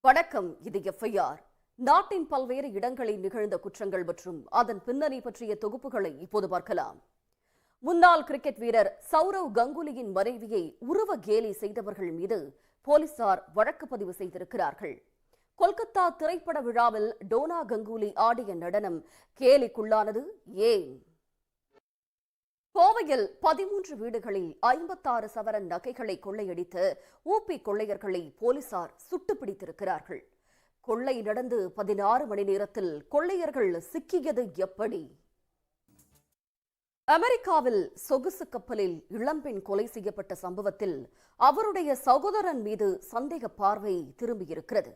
வணக்கம். இது எஃப்ஐஆர். நாட்டின் பல்வேறு இடங்களில் நிகழ்ந்த குற்றங்கள் மற்றும் அதன் பின்னணி பற்றிய தொகுப்புகளை இப்போது பார்க்கலாம். முன்னாள் கிரிக்கெட் வீரர் சௌரவ் கங்குலியின் மனைவியை உருவ கேலி செய்தவர்கள் மீது போலீசார் வழக்கு பதிவு செய்திருக்கிறார்கள். கொல்கத்தா திரைப்பட விழாவில் டோனா கங்குலி ஆடிய நடனம் கேலிக்குள்ளானது ஏன்? கோவையில் 13 வீடுகளில் 56 சவரன் நகைகளை கொள்ளையடித்து ஊபி கொள்ளையர்களை போலீசார் சுட்டுப்பிடித்திருக்கிறார்கள். கொள்ளை நடந்து 16 மணி நேரத்தில் கொள்ளையர்கள் சிக்கியது எப்படி? அமெரிக்காவில் சொகுசு கப்பலில் இளம்பெண் கொலை செய்யப்பட்ட சம்பவத்தில் அவருடைய சகோதரன் மீது சந்தேக பார்வை திரும்பியிருக்கிறது.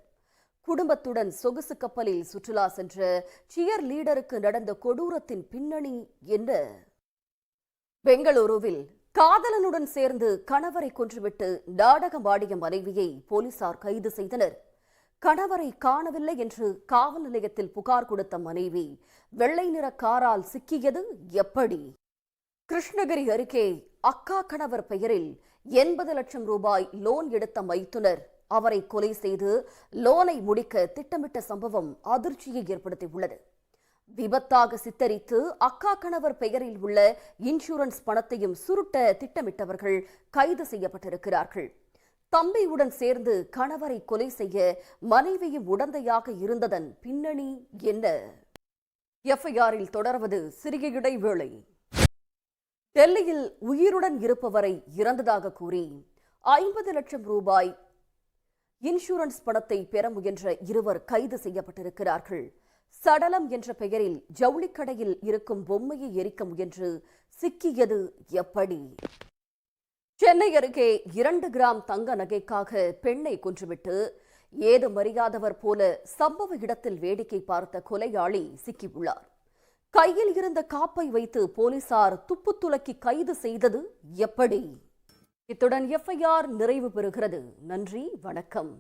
குடும்பத்துடன் சொகுசு கப்பலில் சுற்றுலா சென்ற சியர் லீடருக்கு நடந்த கொடூரத்தின் பின்னணி என்ன? பெங்களூருவில் காதலனுடன் சேர்ந்து கணவரை கொன்றுவிட்டு நாடகமாடிய மனைவியை போலீசார் கைது செய்தனர். கணவரை காணவில்லை என்று காவல் நிலையத்தில் புகார் கொடுத்த மனைவி வெள்ளை நிற காரால் சிக்கியது எப்படி? கிருஷ்ணகிரி அருகே அக்கா கணவர் பெயரில் 80 லட்சம் ரூபாய் லோன் எடுத்த மைத்துனர் அவரை கொலை செய்து லோனை முடிக்க திட்டமிட்ட சம்பவம் அதிர்ச்சியை ஏற்படுத்தியுள்ளது. விபத்தாக சித்தரித்து அக்கா கணவர் பெயரில் உள்ள இன்சூரன்ஸ் பணத்தையும் சுருட்ட திட்டமிட்டவர்கள் கைது செய்யப்பட்டிருக்கிறார்கள். தம்பியுடன் சேர்ந்து கணவரை கொலை செய்ய மனைவியும் உடந்தையாக இருந்ததன் பின்னணி என்ன? எஃப்ஐஆரில் தொடர்வது சிறிய இடைவேளை. டெல்லியில் உயிருடன் இருப்பவரை இறந்ததாக கூறி 50 லட்சம் ரூபாய் இன்சூரன்ஸ் பணத்தை பெற முயன்ற இருவர் கைது செய்யப்பட்டிருக்கிறார்கள். சடலம் என்ற பெயரில் ஜவுளிக்கடையில் இருக்கும் பொம்மையை எரிக்க முயன்று சிக்கியது எப்படி? சென்னை அருகே 2 கிராம் தங்க நகைக்காக பெண்ணை கொன்றுவிட்டு ஏதும் அறியாதவர் போல சம்பவ இடத்தில் வேடிக்கை பார்த்த கொலையாளி சிக்கியுள்ளார். கையில் இருந்த காப்பை வைத்து போலீசார் துப்பு துலக்கி கைது செய்தது எப்படி? இத்துடன் எஃப்ஐஆர் நிறைவு பெறுகிறது. நன்றி, வணக்கம்.